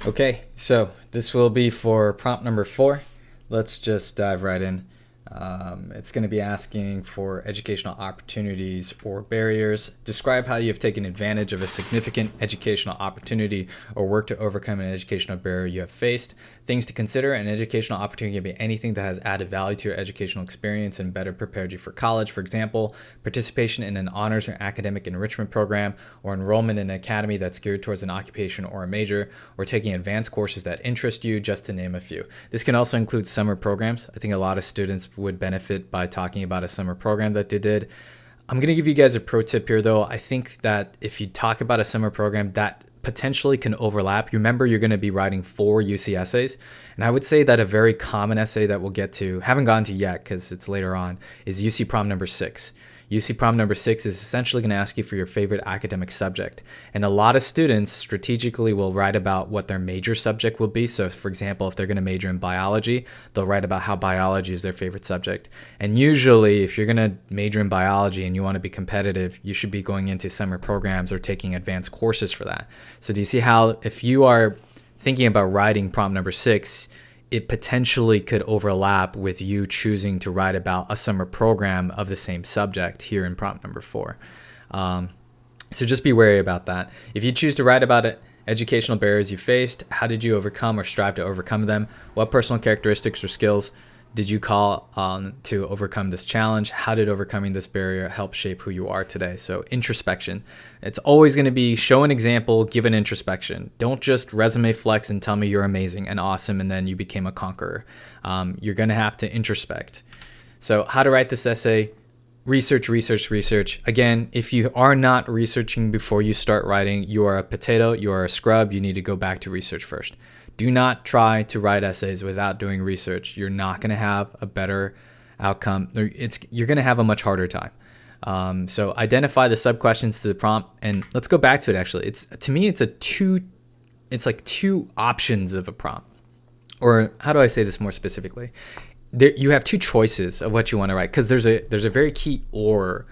Okay, so this will be for prompt number 4. Let's just dive right in. It's going to be asking for educational opportunities or barriers. Describe how you have taken advantage of a significant educational opportunity or work to overcome an educational barrier you have faced. Things to consider: an educational opportunity can be anything that has added value to your educational experience and better prepared you for college. For example, participation in an honors or academic enrichment program, or enrollment in an academy that's geared towards an occupation or a major, or taking advanced courses that interest you, just to name a few. This can also include summer programs. I think a lot of students would benefit by talking about a summer program that they did. I'm going to give you guys a pro tip here, though. I think that if you talk about a summer program, that potentially can overlap. You remember, you're going to be writing 4 UC essays. And I would say that a very common essay that we'll get to, haven't gotten to yet because it's later on, is UC prompt number 6. UC prompt number 6 is essentially going to ask you for your favorite academic subject. And a lot of students strategically will write about what their major subject will be. So for example, if they're going to major in biology, they'll write about how biology is their favorite subject. And usually if you're going to major in biology and you want to be competitive, you should be going into summer programs or taking advanced courses for that. So do you see how if you are thinking about writing prompt number 6, it potentially could overlap with you choosing to write about a summer program of the same subject here in prompt number 4. So just be wary about that. If you choose to write about it, educational barriers you faced, how did you overcome or strive to overcome them? What personal characteristics or skills did you call on to overcome this challenge? How did overcoming this barrier help shape who you are today? So introspection. It's always going to be show an example, give an introspection. Don't just resume flex and tell me you're amazing and awesome and then you became a conqueror. You're going to have to introspect. So how to write this essay? Research, research, research. Again, if you are not researching before you start writing, you are a potato, you are a scrub, you need to go back to research first. Do not try to write essays without doing research. You're not going to have a better outcome. You're going to have a much harder time. So identify the sub-questions to the prompt, and let's go back to it. Actually, to me, it's like two options of a prompt. Or how do I say this more specifically? You have 2 choices of what you want to write, because there's a very key or.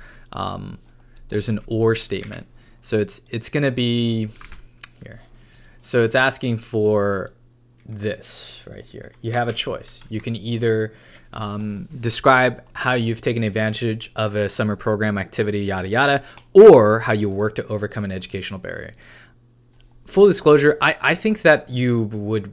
There's an or statement. So it's going to be here. So it's asking for this right here. You have a choice. You can either describe how you've taken advantage of a summer program activity, yada yada, or how you work to overcome an educational barrier. Full disclosure, I think that you would,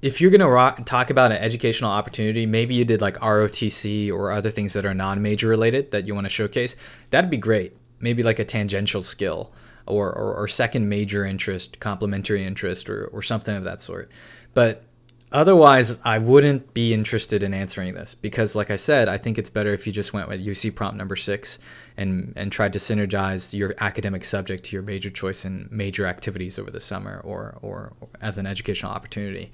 if you're going to talk about an educational opportunity, maybe you did like ROTC or other things that are non-major related that you want to showcase, that'd be great. Maybe like a tangential skill or second major interest, complementary interest, or something of that sort. But otherwise, I wouldn't be interested in answering this because, like I said, I think it's better if you just went with UC prompt number 6 and tried to synergize your academic subject to your major choice and major activities over the summer or as an educational opportunity.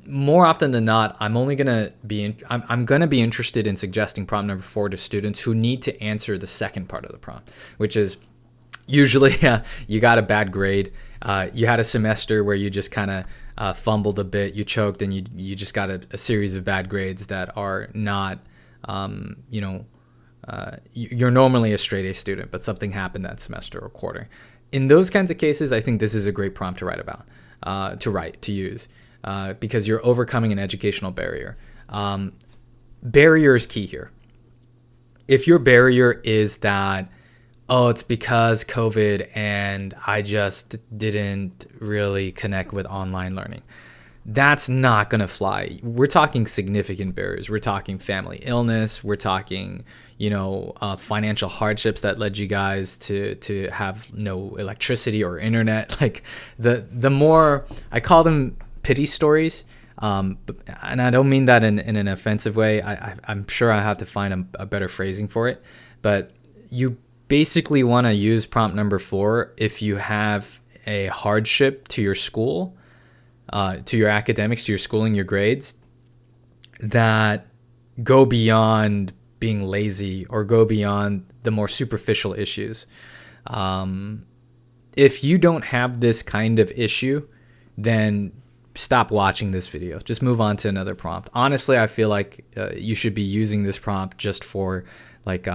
More often than not, I'm gonna be interested in suggesting prompt number 4 to students who need to answer the second part of the prompt, which is usually you got a bad grade, you had a semester where you just kind of fumbled a bit, you choked, and you just got a series of bad grades that are not, you're normally a straight A student, but something happened that semester or quarter. In those kinds of cases, I think this is a great prompt to write about, to use. Because you're overcoming an educational barrier. Barrier is key here. If your barrier is that, it's because COVID and I just didn't really connect with online learning, that's not going to fly. We're talking significant barriers. We're talking family illness. We're talking, financial hardships that led you guys to have no electricity or internet. Like the more, I call them pity stories, and I don't mean that in an offensive way. I'm sure I have to find a better phrasing for it, but you basically want to use prompt number 4 if you have a hardship to your school, to your academics, to your schooling, your grades, that go beyond being lazy or go beyond the more superficial issues. If you don't have this kind of issue, then stop watching this video. Just move on to another prompt. Honestly, I feel like you should be using this prompt just for like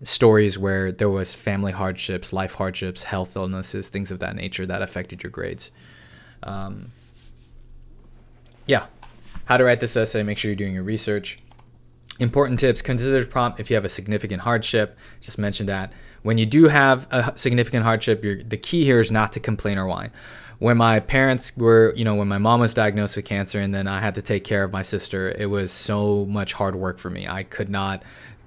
stories where there was family hardships, life hardships, health illnesses, things of that nature that affected your grades. Yeah, how to write this essay. Make sure you're doing your research. Important tips: consider prompt if you have a significant hardship. Just mentioned that. When you do have a significant hardship, the key here is not to complain or whine. When my parents were, when my mom was diagnosed with cancer and then I had to take care of my sister, it was so much hard work for me. I could not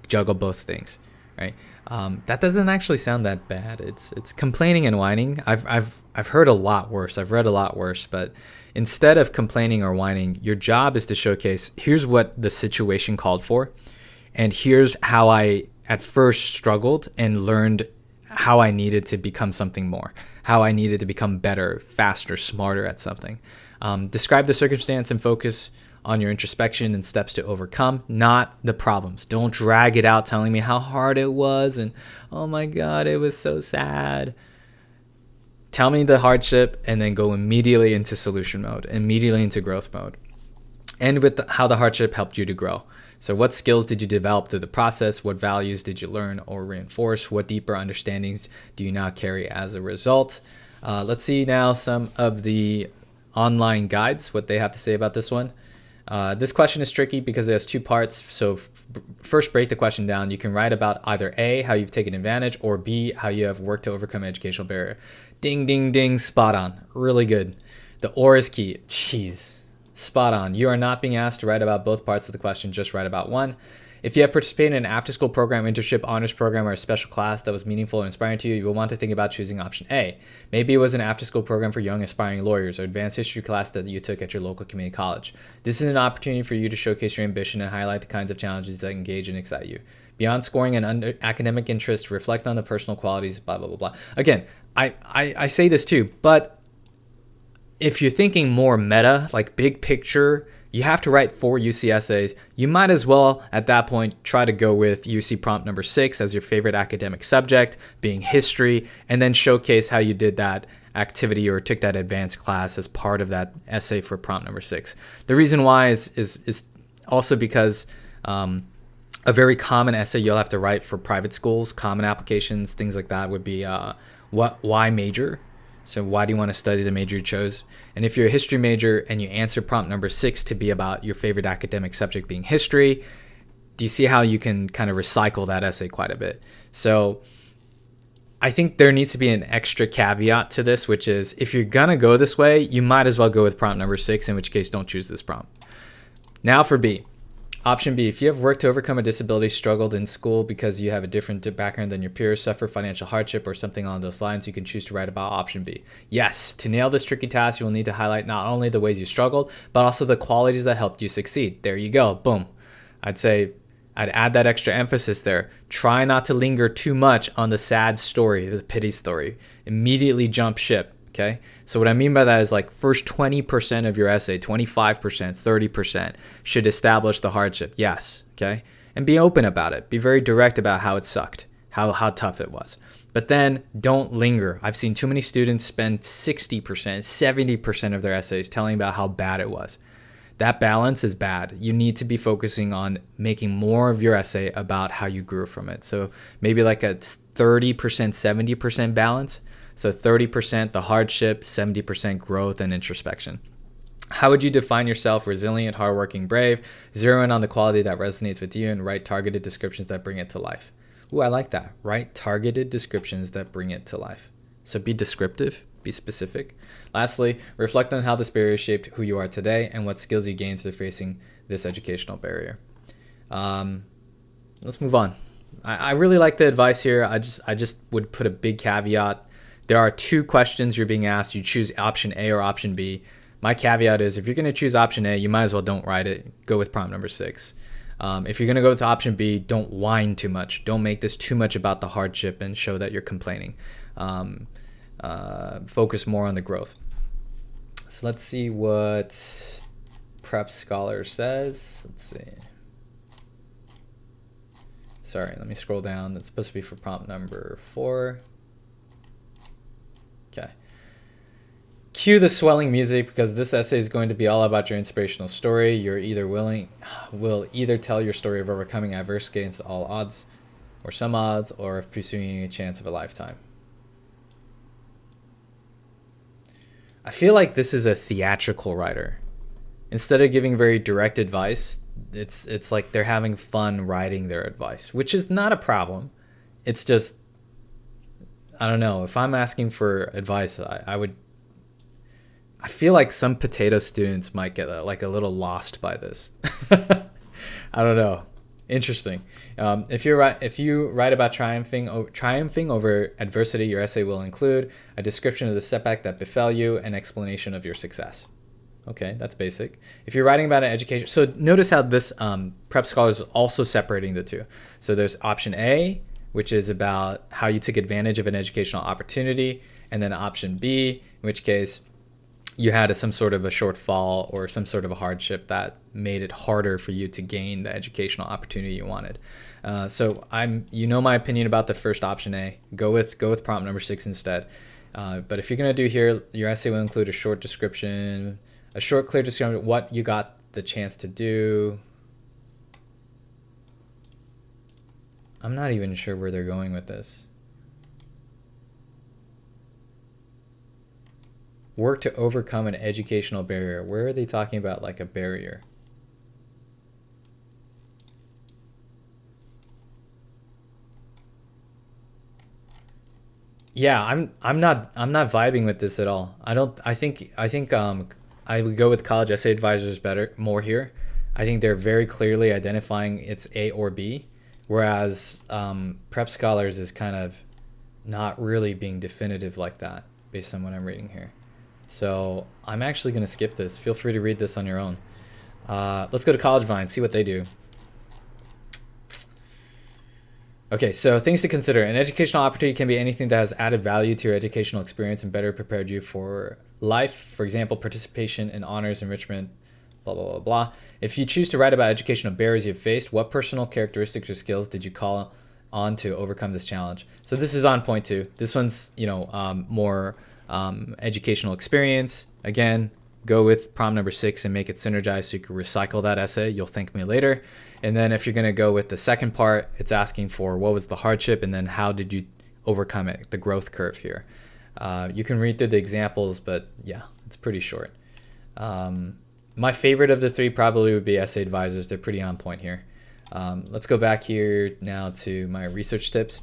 juggle both things, right? That doesn't actually sound that bad. It's complaining and whining. I've heard a lot worse. I've read a lot worse, but instead of complaining or whining, your job is to showcase, here's what the situation called for, and here's how I at first struggled and learned how I needed to become something more, how I needed to become better, faster, smarter at something. Describe the circumstance and focus on your introspection and steps to overcome, not the problems. Don't drag it out telling me how hard it was and, oh my God, it was so sad. Tell me the hardship and then go immediately into solution mode, immediately into growth mode. End with how the hardship helped you to grow. So what skills did you develop through the process? What values did you learn or reinforce? What deeper understandings do you now carry as a result? Let's see now some of the online guides, what they have to say about this one. This question is tricky because it has two parts. So first, break the question down. You can write about either A, how you've taken advantage, or B, how you have worked to overcome an educational barrier. Ding, ding, ding, spot on. Really good. The or is key. Jeez, spot on. You are not being asked to write about both parts of the question, just write about one. If you have participated in an after-school program, internship, honors program, or a special class that was meaningful or inspiring to you, you will want to think about choosing option A. Maybe it was an after-school program for young aspiring lawyers or advanced history class that you took at your local community college. This is an opportunity for you to showcase your ambition and highlight the kinds of challenges that engage and excite you. Beyond scoring an academic interest, reflect on the personal qualities, blah, blah, blah, blah. Again, I say this too, but if you're thinking more meta, like big picture, you have to write 4 UC essays. You might as well, at that point, try to go with UC prompt number 6 as your favorite academic subject, being history, and then showcase how you did that activity or took that advanced class as part of that essay for prompt number 6. The reason why is also because a very common essay you'll have to write for private schools, common applications, things like that would be why major? So why do you want to study the major you chose? And if you're a history major and you answer prompt number 6 to be about your favorite academic subject being history, do you see how you can kind of recycle that essay quite a bit? So I think there needs to be an extra caveat to this, which is if you're going to go this way, you might as well go with prompt number 6, in which case don't choose this prompt. Now for B. Option B, if you have worked to overcome a disability, struggled in school because you have a different background than your peers, suffer financial hardship or something along those lines, you can choose to write about option B. Yes, to nail this tricky task, you will need to highlight not only the ways you struggled, but also the qualities that helped you succeed. There you go, boom. I'd add that extra emphasis there. Try not to linger too much on the sad story, the pity story. Immediately jump ship. Okay, so what I mean by that is like first 20% of your essay, 25%, 30% should establish the hardship. Yes, okay, and be open about it. Be very direct about how it sucked, how tough it was. But then don't linger. I've seen too many students spend 60%, 70% of their essays telling about how bad it was. That balance is bad. You need to be focusing on making more of your essay about how you grew from it. So maybe like a 30%, 70% balance. So 30% the hardship, 70% growth and introspection. How would you define yourself? Resilient, hardworking, brave. Zero in on the quality that resonates with you and write targeted descriptions that bring it to life. Ooh, I like that. Write targeted descriptions that bring it to life. So be descriptive, be specific. Lastly, reflect on how this barrier shaped who you are today and what skills you gained through facing this educational barrier. Let's move on. I really like the advice here. I just would put a big caveat. There are 2 questions you're being asked. You choose option A or option B. My caveat is if you're going to choose option A, you might as well don't write it. Go with prompt number 6. If you're going to go with option B, don't whine too much. Don't make this too much about the hardship and show that you're complaining. Focus more on the growth. So let's see what Prepscholars says. Let's see. Sorry, let me scroll down. That's supposed to be for prompt number 4. Okay. Cue the swelling music because this essay is going to be all about your inspirational story. You're will either tell your story of overcoming adversity against all odds, or some odds, or of pursuing a chance of a lifetime. I feel like this is a theatrical writer. Instead of giving very direct advice, it's like they're having fun writing their advice, which is not a problem. It's just, I don't know. If I'm asking for advice, I feel like some potato students might get like a little lost by this. I don't know. Interesting. If you write about triumphing over adversity, your essay will include a description of the setback that befell you, an explanation of your success. Okay, that's basic. If you're writing about an education, so notice how this Prepscholars is also separating the two. So there's option A, which is about how you took advantage of an educational opportunity, and then option B, in which case you had some sort of a shortfall or some sort of a hardship that made it harder for you to gain the educational opportunity you wanted. So my opinion about the first option A. Go with prompt number 6 instead. But if you're gonna do here, your essay will include a short, clear description of what you got the chance to do. I'm not even sure where they're going with this. Work to overcome an educational barrier. Where are they talking about like a barrier? Yeah, I'm not vibing with this at all. I think I would go with College Essay Advisors more here. I think they're very clearly identifying it's A or B, whereas Prepscholars is kind of not really being definitive like that based on what I'm reading here. So I'm actually going to skip this. Feel free to read this on your own. Let's go to Collegevine, see what they do. Okay, so things to consider. An educational opportunity can be anything that has added value to your educational experience and better prepared you for life. For example, participation in honors, enrichment, blah, blah, blah, blah. If you choose to write about educational barriers you've faced, what personal characteristics or skills did you call on to overcome this challenge? So this is on point too. This one's, more educational experience. Again, go with prompt number 6 and make it synergize so you can recycle that essay. You'll thank me later. And then if you're going to go with the second part, it's asking for what was the hardship and then how did you overcome it, the growth curve here. You can read through the examples, but yeah, it's pretty short. My favorite of the 3 probably would be Essay Advisors. They're pretty on point here. Let's go back here now to my research tips.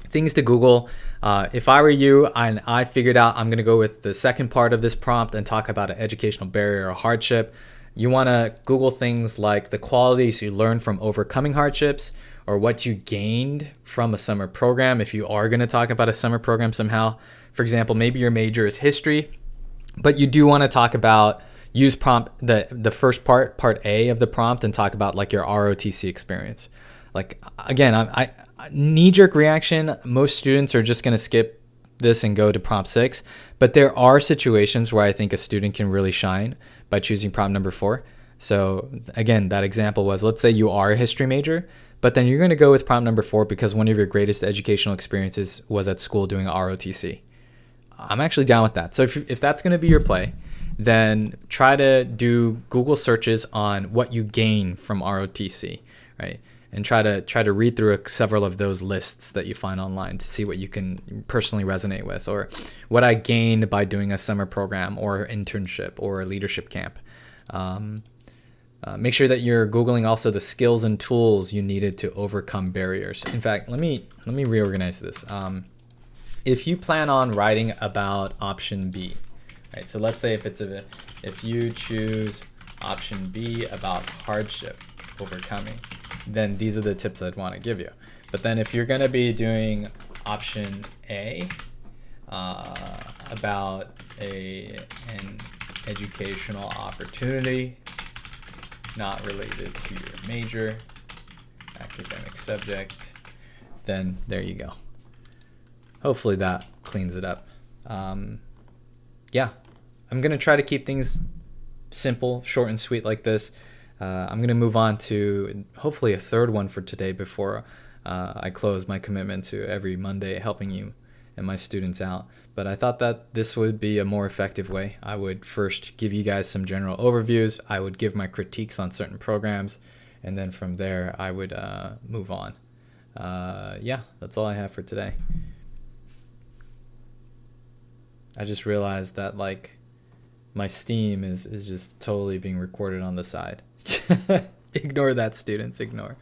Things to Google. If I were you and I figured out I'm going to go with the second part of this prompt and talk about an educational barrier or hardship, you want to Google things like the qualities you learned from overcoming hardships or what you gained from a summer program if you are going to talk about a summer program somehow. For example, maybe your major is history, but you do want to talk about, use prompt, the first part A of the prompt and talk about like your ROTC experience. Like, again, I knee-jerk reaction, most students are just going to skip this and go to prompt 6, but there are situations where I think a student can really shine by choosing prompt number 4. So again, that example was, let's say you are a history major, but then you're going to go with prompt number 4 because one of your greatest educational experiences was at school doing ROTC. I'm actually down with that. So if that's going to be your play, then try to do Google searches on what you gain from ROTC, right? And try to read through several of those lists that you find online to see what you can personally resonate with, or what I gained by doing a summer program or internship or a leadership camp. Make sure that you're Googling also the skills and tools you needed to overcome barriers. In fact, let me reorganize this. If you plan on writing about option B, right? So let's say if you choose option B about hardship overcoming, then these are the tips I'd want to give you. But then if you're going to be doing option A about an educational opportunity not related to your major academic subject, then there you go. Hopefully that cleans it up. Yeah, I'm going to try to keep things simple, short and sweet like this. I'm going to move on to hopefully a third one for today before I close my commitment to every Monday helping you and my students out. But I thought that this would be a more effective way. I would first give you guys some general overviews. I would give my critiques on certain programs. And then from there, I would move on. Yeah, that's all I have for today. I just realized that like my Steam is just totally being recorded on the side. Ignore that, students, ignore.